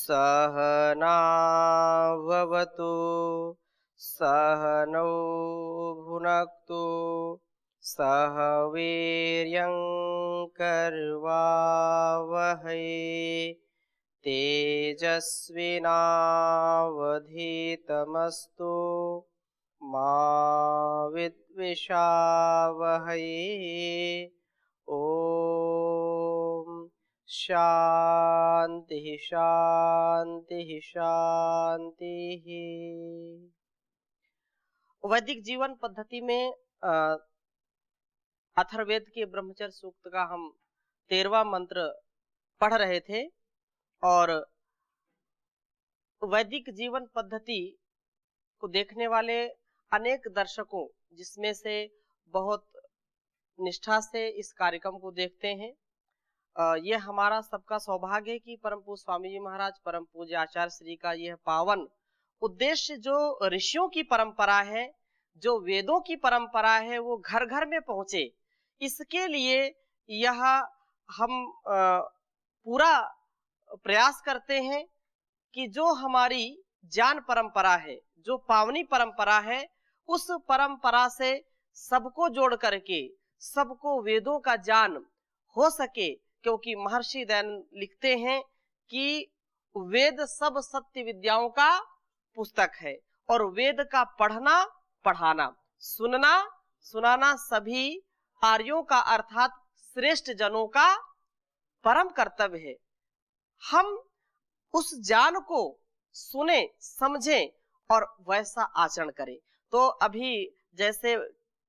सहनाववतु सहनौ भुनक्तु सह वीर्यं कर्वावहै तेजस्विनावधीतमस्तु मा विद्विषावहै। ओम शांति शांति शांति। वैदिक जीवन पद्धति में अथर्ववेद के ब्रह्मचर्य सूक्त का हम 13वां मंत्र पढ़ रहे थे और वैदिक जीवन पद्धति को देखने वाले अनेक दर्शकों जिसमें से बहुत निष्ठा से इस कार्यक्रम को देखते हैं, ये हमारा सबका सौभाग्य है कि परम पूज्य स्वामी जी महाराज परम पूज्य आचार्य श्री का यह पावन उद्देश्य जो ऋषियों की परंपरा है, जो वेदों की परंपरा है, वो घर घर में पहुंचे। इसके लिए यह हम पूरा प्रयास करते हैं कि जो हमारी ज्ञान परंपरा है, जो पावनी परंपरा है, उस परंपरा से सबको जोड़ करके सबको वेदों का ज्ञान हो सके। क्योंकि महर्षि दयानंद लिखते हैं कि वेद सब सत्य विद्याओं का पुस्तक है और वेद का पढ़ना पढ़ाना सुनना सुनाना सभी आर्यों का अर्थात श्रेष्ठ जनों का परम कर्तव्य है। हम उस ज्ञान को सुने समझें और वैसा आचरण करें। तो अभी जैसे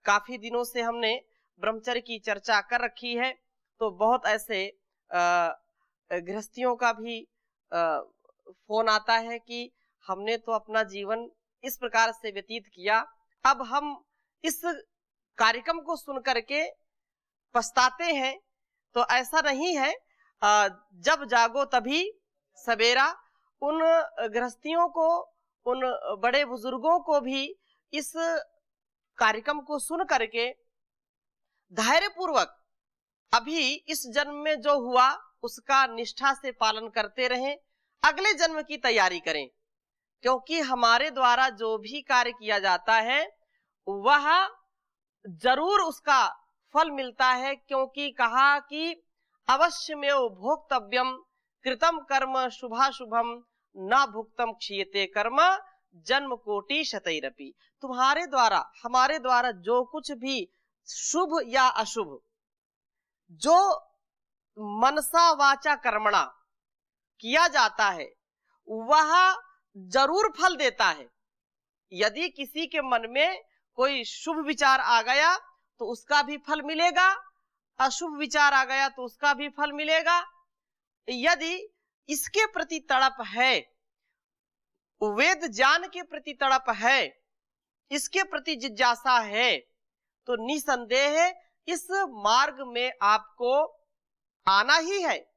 काफी दिनों से हमने ब्रह्मचर्य की चर्चा कर रखी है, तो बहुत ऐसे गृहस्थियों का भी फोन आता है कि हमने तो अपना जीवन इस प्रकार से व्यतीत किया, अब हम इस कार्यक्रम को सुन करके पछताते हैं। तो ऐसा नहीं है, जब जागो तभी सवेरा। उन गृहस्थियों को, उन बड़े बुजुर्गों को भी इस कार्यक्रम को सुन करके धैर्य पूर्वक अभी इस जन्म में जो हुआ उसका निष्ठा से पालन करते रहें, अगले जन्म की तैयारी करें। क्योंकि हमारे द्वारा जो भी कार्य किया जाता है वह जरूर उसका फल मिलता है। क्योंकि कहा कि अवश्यमेव भोक्तव्यम कृतम कर्म शुभाशुभम न भुक्तम क्षीयते कर्म जन्म कोटि शतैरपि। तुम्हारे द्वारा हमारे द्वारा जो कुछ भी शुभ या अशुभ, जो मनसा वाचा कर्मणा किया जाता है वह जरूर फल देता है। यदि किसी के मन में कोई शुभ विचार आ गया तो उसका भी फल मिलेगा, अशुभ विचार आ गया तो उसका भी फल मिलेगा। यदि इसके प्रति तड़प है, वेद ज्ञान के प्रति तड़प है, इसके प्रति जिज्ञासा है, तो निसंदेह इस मार्ग में आपको आना ही है।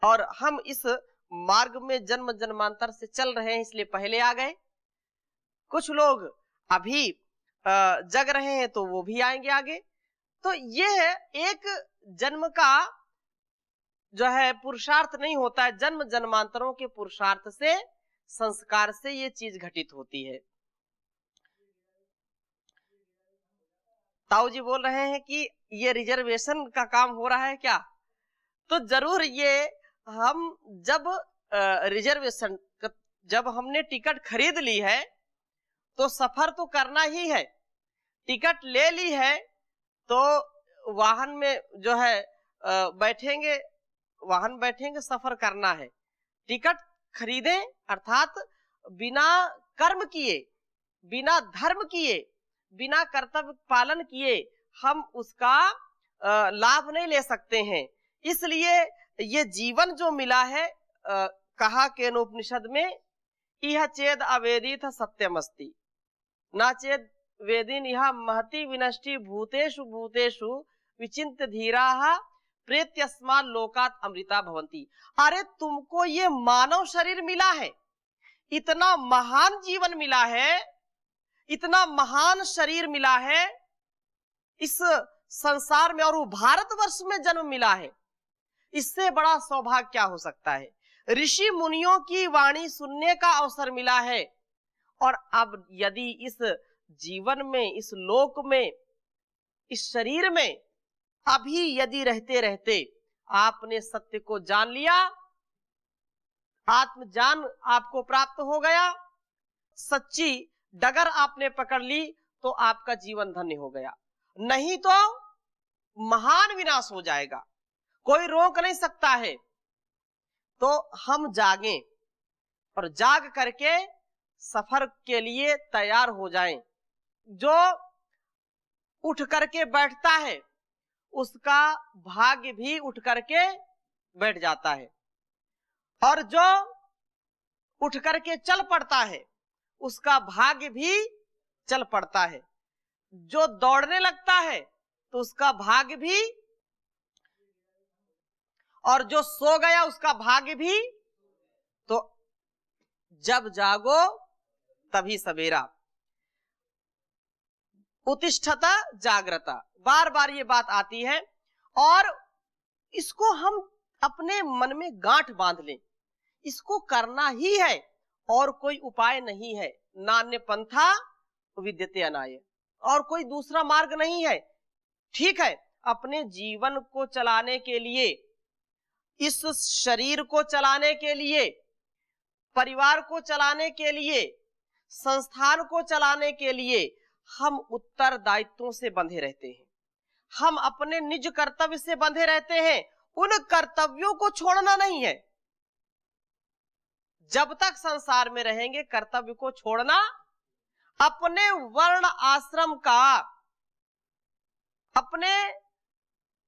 और हम इस मार्ग में जन्म जन्मांतर से चल रहे हैं, इसलिए पहले आ गए। कुछ लोग अभी जग रहे हैं तो वो भी आएंगे आगे। तो यह एक जन्म का जो है पुरुषार्थ नहीं होता है, जन्म जन्मांतरों के पुरुषार्थ से, संस्कार से ये चीज घटित होती है। ताऊ जी बोल रहे हैं कि ये रिजर्वेशन का काम हो रहा है क्या? तो जरूर ये हम जब रिजर्वेशन, जब हमने टिकट खरीद ली है तो सफर तो करना ही है। टिकट ले ली है तो वाहन में जो है बैठेंगे, वाहन बैठेंगे, सफर करना है। टिकट खरीदे अर्थात बिना कर्म किए, बिना धर्म किए, बिना कर्तव्य पालन किए हम उसका लाभ नहीं ले सकते हैं। इसलिए ये जीवन जो मिला है, कहा केनोपनिषद में, इह चेद अवेदित सत्यमस्ति ना चेद वेदिन यह महति विनष्टि भूतेषु भूतेषु विचिन्त्य धीराः प्रेत्यस्मात् लोकात् अमृता भवन्ति। अरे तुमको ये मानव शरीर मिला है, इतना महान जीवन मिला है, इतना महान शरीर मिला है इस संसार में, और वो भारतवर्ष में जन्म मिला है। इससे बड़ा सौभाग्य क्या हो सकता है? ऋषि मुनियों की वाणी सुनने का अवसर मिला है। और अब यदि इस जीवन में, इस लोक में, इस शरीर में अभी यदि रहते रहते आपने सत्य को जान लिया, आत्मज्ञान आपको प्राप्त हो गया, सच्ची डगर आपने पकड़ ली, तो आपका जीवन धन्य हो गया। नहीं तो महान विनाश हो जाएगा, कोई रोक नहीं सकता है। तो हम जागें और जाग करके सफर के लिए तैयार हो जाएं। जो उठ करके बैठता है उसका भाग्य भी उठ करके बैठ जाता है, और जो उठ करके चल पड़ता है उसका भाग्य भी चल पड़ता है। जो दौड़ने लगता है तो उसका भाग्य भी, और जो सो गया उसका भाग्य भी। तो जब जागो तभी सवेरा, उत्तिष्ठत जागृता, बार बार ये बात आती है। और इसको हम अपने मन में गांठ बांध लें, इसको करना ही है और कोई उपाय नहीं है। नान्य पंथा विद्यते अनाय, और कोई दूसरा मार्ग नहीं है। ठीक है, अपने जीवन को चलाने के लिए, इस शरीर को चलाने के लिए, परिवार को चलाने के लिए, संस्थान को चलाने के लिए हम उत्तरदायित्वों से बंधे रहते हैं, हम अपने निज कर्तव्य से बंधे रहते हैं। उन कर्तव्यों को छोड़ना नहीं है। जब तक संसार में रहेंगे कर्तव्य को छोड़ना, अपने वर्ण आश्रम का, अपने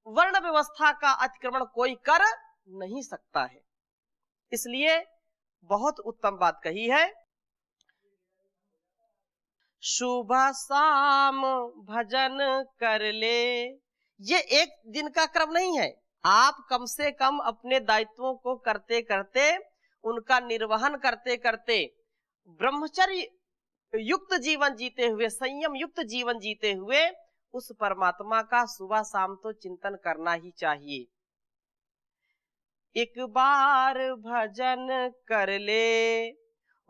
वर्ण व्यवस्था का अतिक्रमण कोई कर नहीं सकता है। इसलिए बहुत उत्तम बात कही है, शुभ शाम भजन कर ले। ये एक दिन का क्रम नहीं है। आप कम से कम अपने दायित्वों को करते करते, उनका निर्वहन करते करते, ब्रह्मचर्य युक्त जीवन जीते हुए, संयम युक्त जीवन जीते हुए उस परमात्मा का सुबह शाम तो चिंतन करना ही चाहिए। एक बार भजन कर ले,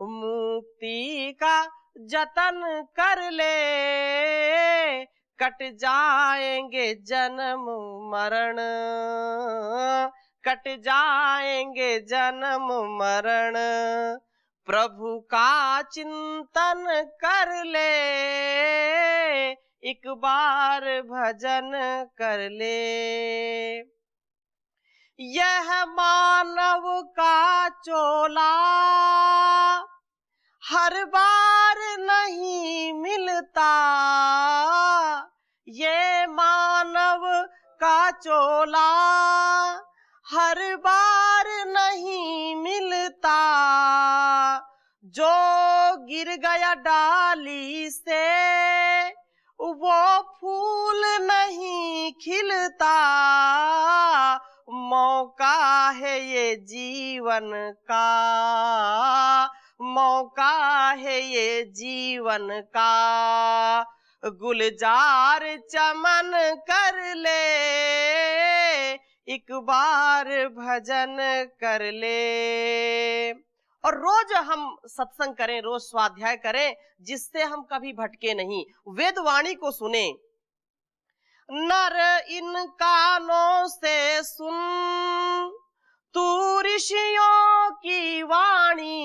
मुक्ति का जतन कर ले, कट जाएंगे जन्म मरण, कट जाएंगे जन्म मरण। प्रभु का चिंतन कर ले, एक बार भजन कर ले। यह मानव का चोला हर बार नहीं मिलता, ये मानव का चोला हर बार नहीं मिलता। जो गिर गया डाली से वो फूल नहीं खिलता, मौका है ये जीवन का, मौका है ये जीवन का। गुलजार चमन कर ले, एक बार भजन कर ले। और रोज हम सत्संग करें, रोज स्वाध्याय करें, जिससे हम कभी भटके नहीं। वेदवाणी को सुने। नर इन कानों से सुन तू ऋषियों की वाणी,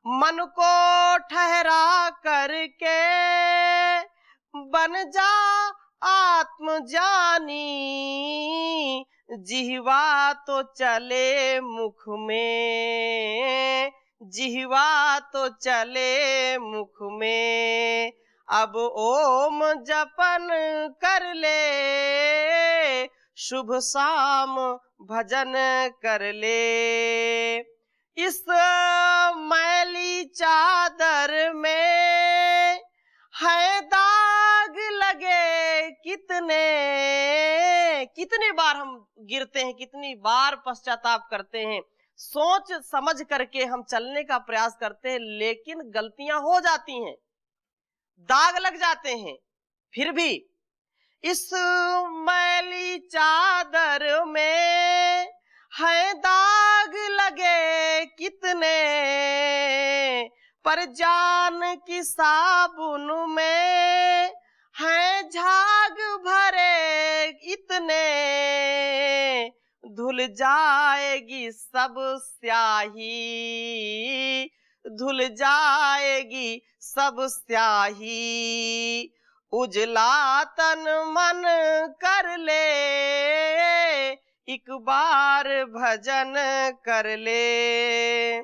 मन को ठहरा करके बन जा आत्मज्ञानी। जिह्वा तो चले मुख में, जिह्वा तो चले मुख में, अब ओम जपन कर ले, शुभ शाम भजन कर ले। इस मैली चादर में है दाग लगे कितने, कितनी बार हम गिरते हैं, कितनी बार पश्चाताप करते हैं। सोच समझ करके हम चलने का प्रयास करते हैं, लेकिन गलतियां हो जाती हैं, दाग लग जाते हैं। फिर भी इस मैली चादर में है दाग कितने, पर जान की साबुन में है झाग भरे इतने, धुल जाएगी सब स्याही, धुल जाएगी सब स्याही, उजला तन मन कर ले, एक बार भजन कर ले।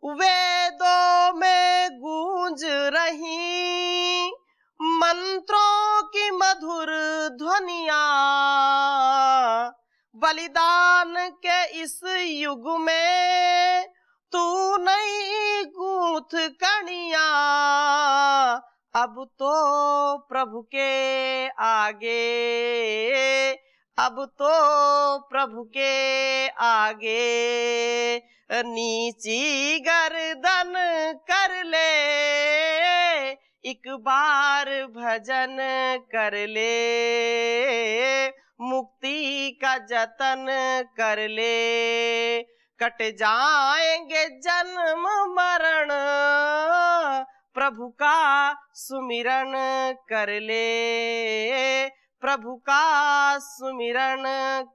वेदों में गूंज रही मंत्रों की मधुर ध्वनियां, बलिदान के इस युग में तू नहीं गूंथ कणिया, अब तो प्रभु के आगे, अब तो प्रभु के आगे नीची गर्दन कर ले, एक बार भजन कर ले, मुक्ति का जतन कर ले, कट जाएंगे जन्म मरण, प्रभु का सुमिरन कर ले, प्रभु का सुमिरन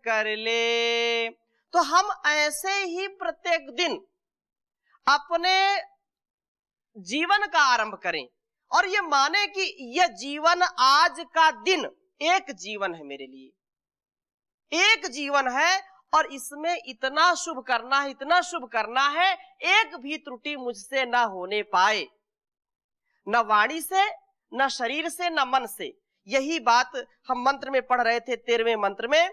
कर ले। तो हम ऐसे ही प्रत्येक दिन अपने जीवन का आरंभ करें और ये माने कि यह जीवन, आज का दिन एक जीवन है, मेरे लिए एक जीवन है और इसमें इतना शुभ करना है, इतना शुभ करना है, एक भी त्रुटि मुझसे ना होने पाए, न वाणी से, न शरीर से, न मन से। यही बात हम मंत्र में पढ़ रहे थे, 13वें मंत्र में,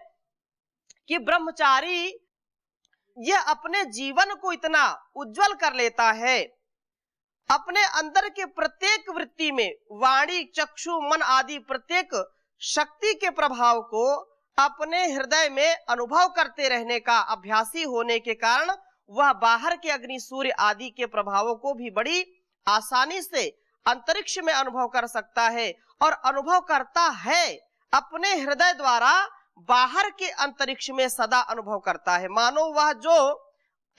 कि ब्रह्मचारी यह अपने जीवन को इतना उज्जवल कर लेता है, अपने अंदर के प्रत्येक वृत्ति में वाणी, चक्षु, मन आदि प्रत्येक शक्ति के प्रभाव को अपने हृदय में अनुभव करते रहने का अभ्यासी होने के कारण वह बाहर के अग्नि, सूर्य आदि के प्रभावों को भी बड़ी आसानी से अंतरिक्ष में अनुभव कर सकता है और अनुभव करता है अपने हृदय द्वारा, बाहर के अंतरिक्ष में सदा अनुभव करता है। मानो वह जो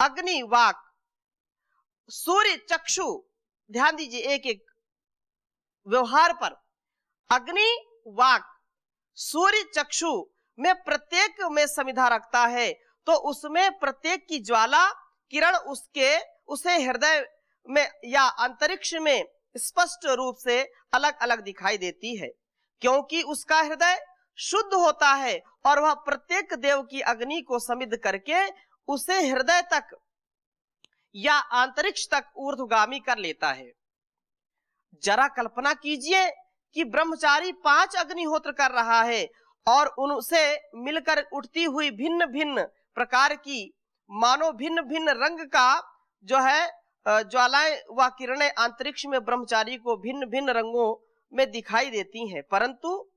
अग्नि, वाक, सूर्य, चक्षु, ध्यान दीजिए एक एक व्यवहार पर, अग्नि, वाक, सूर्य, चक्षु में प्रत्येक में समिधा रखता है, तो उसमें प्रत्येक की ज्वाला किरण उसे हृदय में या अंतरिक्ष में स्पष्ट रूप से अलग अलग दिखाई देती है, क्योंकि उसका हृदय शुद्ध होता है और वह प्रत्येक देव की अग्नि को समिध करके उसे हृदय तक या अंतरिक्ष तक ऊर्ध्वगामी कर लेता है। जरा कल्पना कीजिए कि ब्रह्मचारी 5 अग्निहोत्र कर रहा है और उनसे मिलकर उठती हुई भिन्न भिन्न प्रकार की, मानो भिन्न भिन्न रंग का जो है ज्वालाएं व किरणें अंतरिक्ष में ब्रह्मचारी को भिन्न भिन्न रंगों में दिखाई देती हैं, परंतु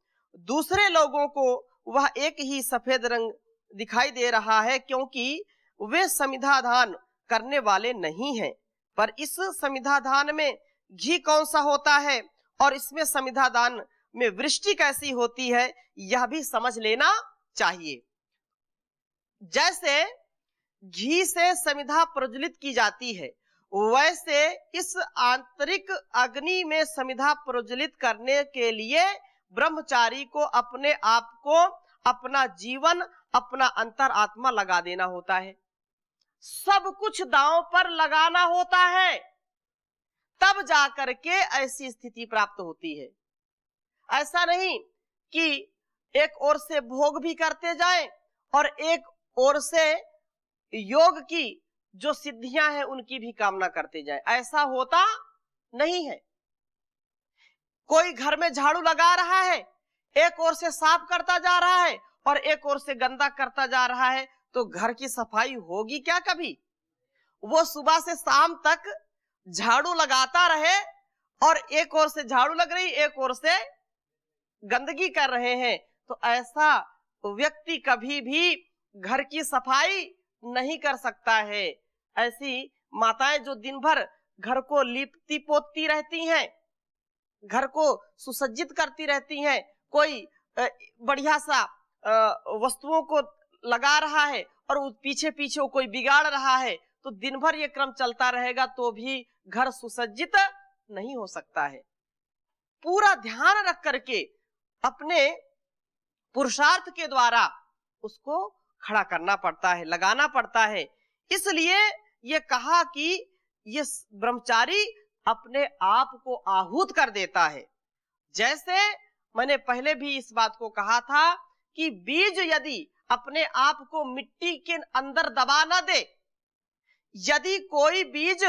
दूसरे लोगों को वह एक ही सफेद रंग दिखाई दे रहा है, क्योंकि वे समिधाधान करने वाले नहीं हैं। पर इस समिधाधान में घी कौन सा होता है और इसमें समिधादान में वृष्टि कैसी होती है, यह भी समझ लेना चाहिए। जैसे घी से समिधा प्रज्वलित की जाती है, वैसे इस आंतरिक अग्नि में समिधा प्रज्वलित करने के लिए ब्रह्मचारी को अपने आप को, अपना जीवन, अपना अंतर आत्मा लगा देना होता है। सब कुछ दांव पर लगाना होता है, तब जाकर के ऐसी स्थिति प्राप्त होती है। ऐसा नहीं कि एक ओर से भोग भी करते जाएं और एक ओर से योग की जो सिद्धियां हैं उनकी भी कामना करते जाएं, ऐसा होता नहीं है। कोई घर में झाड़ू लगा रहा है, एक ओर से साफ करता जा रहा है और एक ओर से गंदा करता जा रहा है, तो घर की सफाई होगी क्या कभी? वो सुबह से शाम तक झाड़ू लगाता रहे और एक ओर से झाड़ू लग रही, एक ओर से गंदगी कर रहे हैं, तो ऐसा व्यक्ति कभी भी घर की सफाई नहीं कर सकता है। ऐसी माताएं जो दिन भर घर को लिपती पोतती रहती हैं, घर को सुसज्जित करती रहती हैं, कोई बढ़िया सा वस्तुओं को लगा रहा है और पीछे पीछे कोई बिगाड़ रहा है, तो दिन भर ये क्रम चलता रहेगा तो भी घर सुसज्जित नहीं हो सकता है। पूरा ध्यान रख करके अपने पुरुषार्थ के द्वारा उसको खड़ा करना पड़ता है, लगाना पड़ता है। इसलिए ये कहा कि ये ब्रह्मचारी अपने आप को आहूत कर देता है। जैसे मैंने पहले भी इस बात को कहा था कि बीज यदि अपने आप को मिट्टी के अंदर दबा न दे, यदि कोई बीज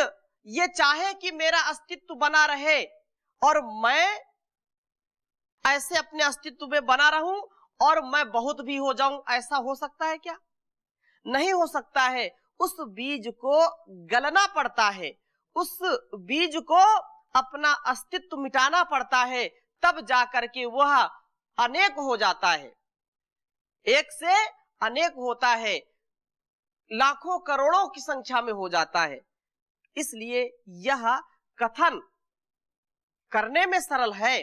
ये चाहे कि मेरा अस्तित्व बना रहे और मैं ऐसे अपने अस्तित्व में बना रहूं और मैं बहुत भी हो जाऊं, ऐसा हो सकता है क्या? नहीं हो सकता है। उस बीज को गलना पड़ता है, उस बीज को अपना अस्तित्व मिटाना पड़ता है, तब जाकर के वह अनेक हो जाता है, एक से अनेक होता है, लाखों करोड़ों की संख्या में हो जाता है। इसलिए यह कथन करने में सरल है,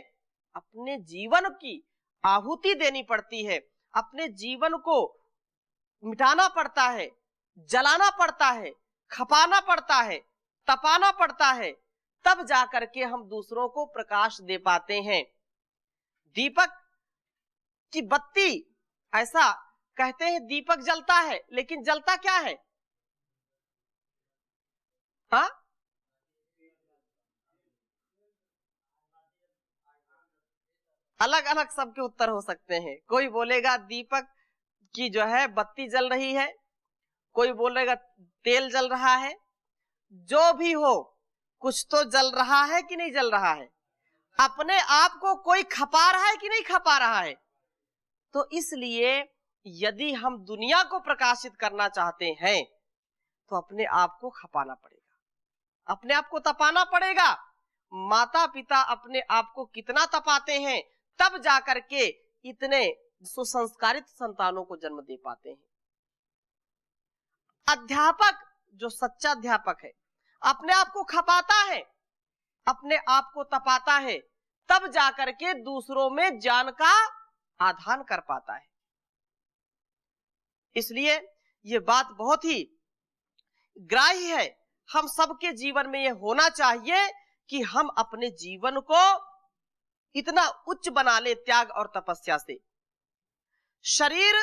अपने जीवन की आहुति देनी पड़ती है, अपने जीवन को मिटाना पड़ता है, जलाना पड़ता है, खपाना पड़ता है, तपाना पड़ता है, तब जाकर के हम दूसरों को प्रकाश दे पाते हैं। दीपक की बत्ती, ऐसा कहते हैं दीपक जलता है, लेकिन जलता क्या है? हाँ, अलग अलग सबके उत्तर हो सकते हैं। कोई बोलेगा दीपक की जो है बत्ती जल रही है, कोई बोलेगा तेल जल रहा है। जो भी हो, कुछ तो जल रहा है कि नहीं जल रहा है? अपने आप को कोई खपा रहा है कि नहीं खपा रहा है? तो इसलिए यदि हम दुनिया को प्रकाशित करना चाहते हैं तो अपने आप को खपाना पड़ेगा, अपने आप को तपाना पड़ेगा। माता पिता अपने आप को कितना तपाते हैं, तब जाकर के इतने सुसंस्कारित संतानों को जन्म दे पाते हैं। अध्यापक, जो सच्चा अध्यापक है, अपने आप को खपाता है, अपने आप को तपाता है, तब जाकर के दूसरों में ज्ञान का आदान कर पाता है। इसलिए ये बात बहुत ही ग्राह्य है। हम सबके जीवन में ये होना चाहिए कि हम अपने जीवन को इतना उच्च बना ले त्याग और तपस्या से। शरीर,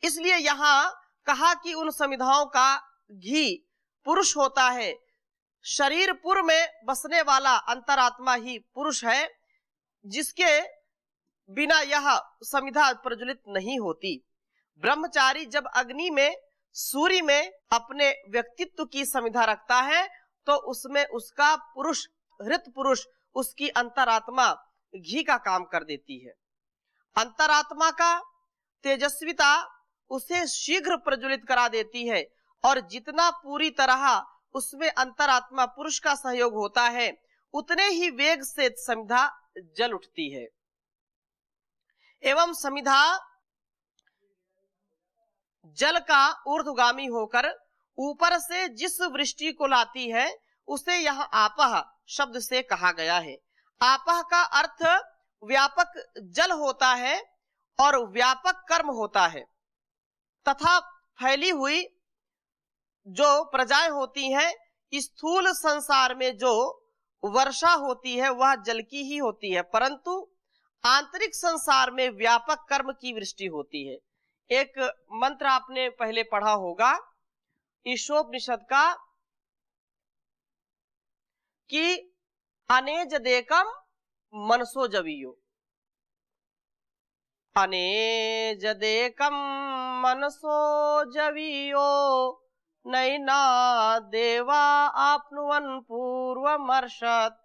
इसलिए यहां कहा कि उन समिधाओं का घी पुरुष होता है। शरीरपुर में बसने वाला अंतरात्मा ही पुरुष है, जिसके बिना यह समिधा प्रज्वलित नहीं होती। ब्रह्मचारी जब अग्नि में, सूर्य में अपने व्यक्तित्व की समिधा रखता है तो उसमें उसका पुरुष, हृत पुरुष, उसकी अंतरात्मा घी का काम कर देती है। अंतरात्मा का तेजस्विता उसे शीघ्र प्रज्वलित करा देती है, और जितना पूरी तरह उसमें अंतरात्मा पुरुष का सहयोग होता है, उतने ही वेग से समिधा जल उठती है। एवं समिधा जल का ऊर्ध्वगामी होकर ऊपर से जिस वृष्टि को लाती है, उसे यहाँ आपह शब्द से कहा गया है। आपह का अर्थ व्यापक जल होता है और व्यापक कर्म होता है, तथा फैली हुई जो प्रजाएं होती हैं, स्थूल संसार में जो वर्षा होती है वह जल की ही होती है, परंतु आंतरिक संसार में व्यापक कर्म की वृष्टि होती है। एक मंत्र आपने पहले पढ़ा होगा ईशोपनिषद का, कि अनेजदेकम मनसो जवीयो, अनेजदेकम मनसो जवीयो नैना देवा आपनुवन पूर्वमर्षत्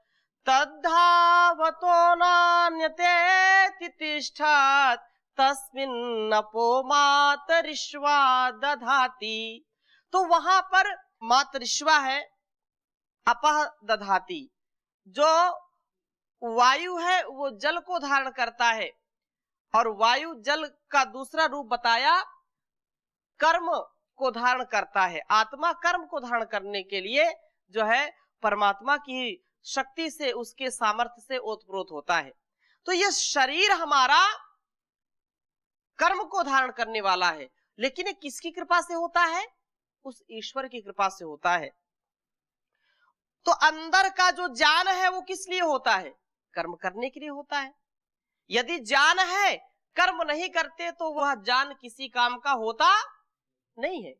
तद्धावतो नान्यते तिष्ठत् तस्मिन्नपो मातरिश्वा दधाति। तो वहां पर मातरिश्वा है, अपह दधाति। जो वायु है वो जल को धारण करता है, और वायु जल का दूसरा रूप बताया कर्म को धारण करता है। आत्मा कर्म को धारण करने के लिए जो है परमात्मा की शक्ति से, उसके सामर्थ्य से ओतप्रोत होता है। तो ये शरीर हमारा कर्म को धारण करने वाला है, लेकिन ये किसकी कृपा से होता है? उस ईश्वर की कृपा से होता है। तो अंदर का जो ज्ञान है वो किस लिए होता है? कर्म करने के लिए होता है। यदि ज्ञान है, कर्म नहीं करते तो वह ज्ञान किसी काम का होता नहीं है।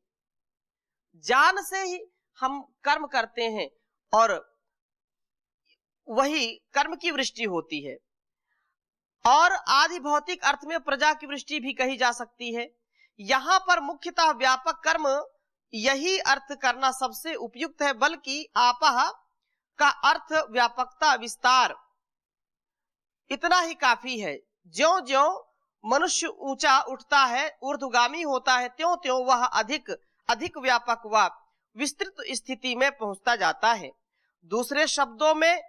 ज्ञान से ही हम कर्म करते हैं और वही कर्म की वृष्टि होती है। और आदि भौतिक अर्थ में प्रजा की वृष्टि भी कही जा सकती है। यहाँ पर मुख्यतः व्यापक कर्म यही अर्थ करना सबसे उपयुक्त है, बल्कि आपह का अर्थ व्यापकता, विस्तार इतना ही काफी है। ज्यों ज्यों मनुष्य ऊंचा उठता है, ऊर्ध्वगामी होता है, त्यों त्यों वह अधिक अधिक व्यापक व विस्तृत स्थिति में पहुंचता जाता है। दूसरे शब्दों में,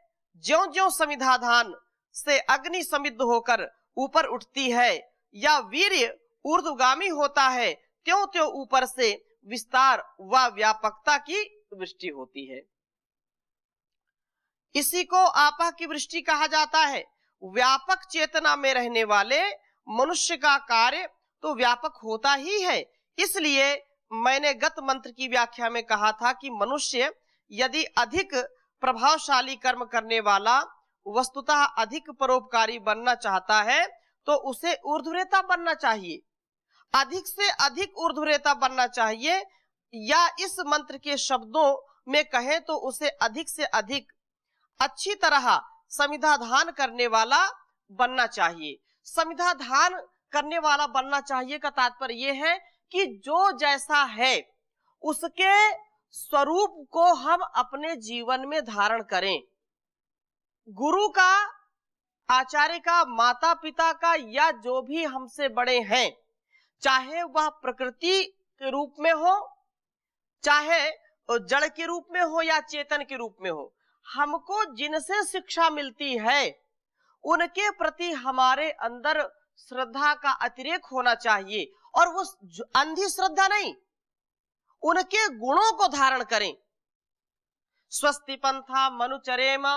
ज्यों ज्यों समिधाधान से अग्नि समृद्ध होकर ऊपर उठती है या वीर्य ऊर्ध्वगामी होता है, त्यों त्यों ऊपर से विस्तार व व्यापकता की वृष्टि होती है। इसी को आपा की वृष्टि कहा जाता है। व्यापक चेतना में रहने वाले मनुष्य का कार्य तो व्यापक होता ही है। इसलिए मैंने गत मंत्र की व्याख्या में कहा था कि मनुष्य यदि अधिक प्रभावशाली कर्म करने वाला, वस्तुतः अधिक परोपकारी बनना चाहता है तो उसे ऊर्ध्वरेता बनना चाहिए, अधिक से अधिक ऊर्ध्वरेता बनना चाहिए, या इस मंत्र के शब्दों में कहें तो उसे अधिक से अधिक अच्छी तरह समिधाधान करने वाला बनना चाहिए। समिधाधान करने वाला बनना चाहिए का तात्पर्य यह है कि जो जैसा है उसके स्वरूप को हम अपने जीवन में धारण करें। गुरु का, आचार्य का, माता पिता का या जो भी हमसे बड़े हैं, चाहे वह प्रकृति के रूप में हो, चाहे जड़ के रूप में हो या चेतन के रूप में हो, हमको जिनसे शिक्षा मिलती है उनके प्रति हमारे अंदर श्रद्धा का अतिरेक होना चाहिए, और वो अंधी श्रद्धा नहीं, उनके गुणों को धारण करें। स्वस्ति पंथा मनुचरेम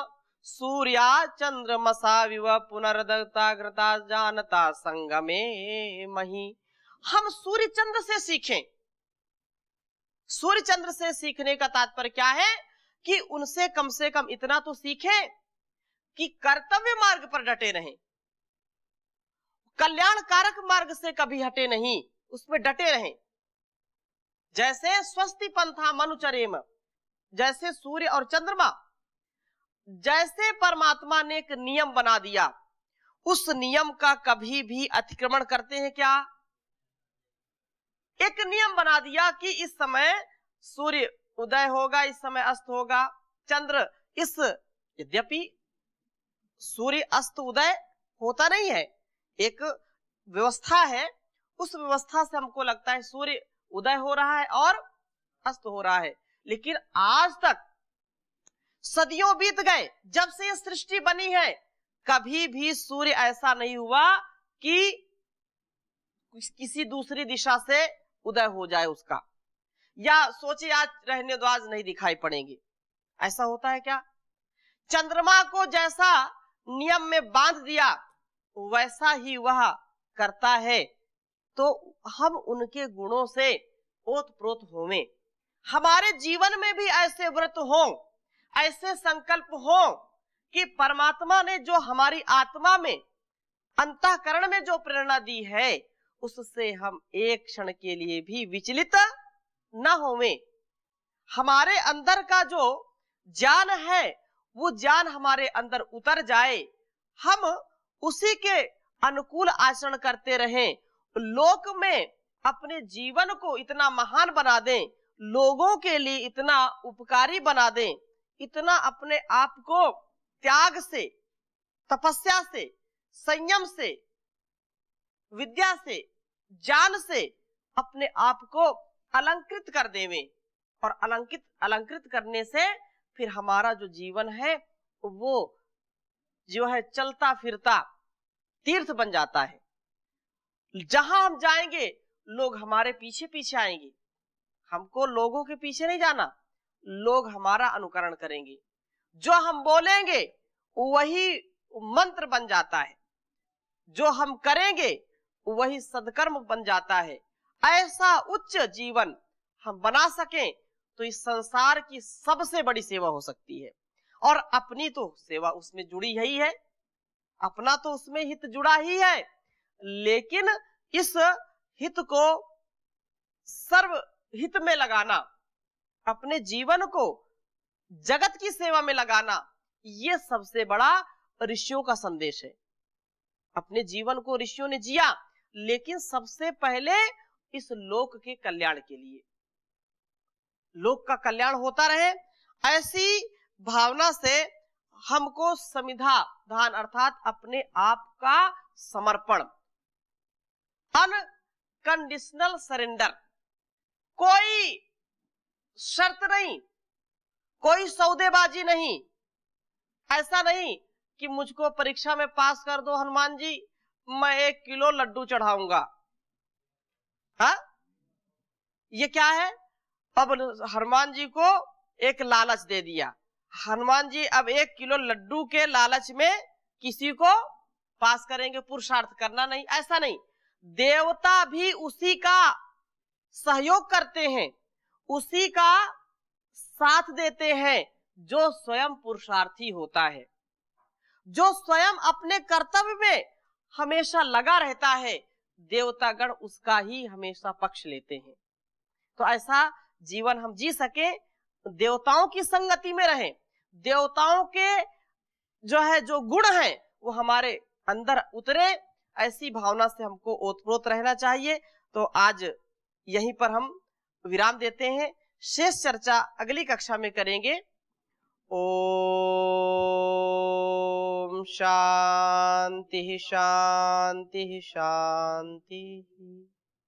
सूर्या चंद्रमसा विव पुनर्दता घृता जानता संगमे मही। हम सूर्य चंद्र से सीखें। सूर्य चंद्र से सीखने का तात्पर्य क्या है कि उनसे कम से कम इतना तो सीखें कि कर्तव्य मार्ग पर डटे रहें, कल्याणकारक मार्ग से कभी हटे नहीं, उसमें डटे रहें। जैसे स्वस्ति पंथा मनुचरेम, जैसे सूर्य और चंद्रमा, जैसे परमात्मा ने एक नियम बना दिया, उस नियम का कभी भी अतिक्रमण करते हैं क्या? एक नियम बना दिया कि इस समय सूर्य उदय होगा, इस समय अस्त होगा, चंद्र इस, यद्यपि सूर्य अस्त उदय होता नहीं है, एक व्यवस्था है, उस व्यवस्था से हमको लगता है सूर्य उदय हो रहा है और अस्त हो रहा है। लेकिन आज तक सदियों बीत गए, जब से ये सृष्टि बनी है, कभी भी सूर्य ऐसा नहीं हुआ कि किसी दूसरी दिशा से उदय हो जाए उसका, या सोचे आज रहने दो, आज नहीं दिखाई पड़ेंगे, ऐसा होता है क्या? चंद्रमा को जैसा नियम में बांध दिया वैसा ही वह करता है, तो हम उनके गुणों से ओतप्रोत होवें। हमारे जीवन में भी ऐसे व्रत हों, ऐसे संकल्प हों कि परमात्मा ने जो हमारी आत्मा में, अंतःकरण में जो प्रेरणा दी है, उससे हम एक क्षण के लिए भी विचलित न होवें। हमारे अंदर का जो ज्ञान है वो ज्ञान हमारे अंदर उतर जाए, हम उसी के अनुकूल आचरण करते रहें, लोक में अपने जीवन को इतना महान बना दें, लोगों के लिए इतना उपकारी बना दें, इतना अपने आप को त्याग से, तपस्या से, संयम से, विद्या से, ज्ञान से अपने आप को अलंकृत कर देवें। और अलंकृत करने से फिर हमारा जो जीवन है वो जो है चलता फिरता तीर्थ बन जाता है। जहां हम जाएंगे लोग हमारे पीछे पीछे आएंगे, हमको लोगों के पीछे नहीं जाना, लोग हमारा अनुकरण करेंगे, जो हम बोलेंगे वही मंत्र बन जाता है, जो हम करेंगे वही सदकर्म बन जाता है। ऐसा उच्च जीवन हम बना सकें तो इस संसार की सबसे बड़ी सेवा हो सकती है। और अपनी तो सेवा उसमें जुड़ी ही है, अपना तो उसमें हित जुड़ा ही है, लेकिन इस हित को सर्व हित में लगाना, अपने जीवन को जगत की सेवा में लगाना, ये सबसे बड़ा ऋषियों का संदेश है। अपने जीवन को ऋषियों ने जिया, लेकिन सबसे पहले इस लोक के कल्याण के लिए, लोक का कल्याण होता रहे, ऐसी भावना से हमको समिधा दान अर्थात अपने आप का समर्पण, अनकंडीशनल सरेंडर, कोई शर्त नहीं, कोई सौदेबाजी नहीं, ऐसा नहीं कि मुझको परीक्षा में पास कर दो हनुमान जी, मैं 1 किलो लड्डू चढ़ाऊंगा। हाँ, ये क्या है? अब हनुमान जी को एक लालच दे दिया, हनुमान जी अब 1 किलो लड्डू के लालच में किसी को पास करेंगे, पुरुषार्थ करना नहीं, ऐसा नहीं। देवता भी उसी का सहयोग करते हैं, उसी का साथ देते हैं जो स्वयं पुरुषार्थी होता है, जो स्वयं अपने कर्तव्य में हमेशा लगा रहता है, देवतागण उसका ही हमेशा पक्ष लेते हैं। तो ऐसा जीवन हम जी सके, देवताओं की संगति में रहें, देवताओं के जो गुण हैं वो हमारे अंदर उतरे, ऐसी भावना से हमको ओतप्रोत रहना चाहिए। तो आज यहीं पर हम विराम देते हैं, शेष चर्चा अगली कक्षा में करेंगे। ओम शांति शांति शांति।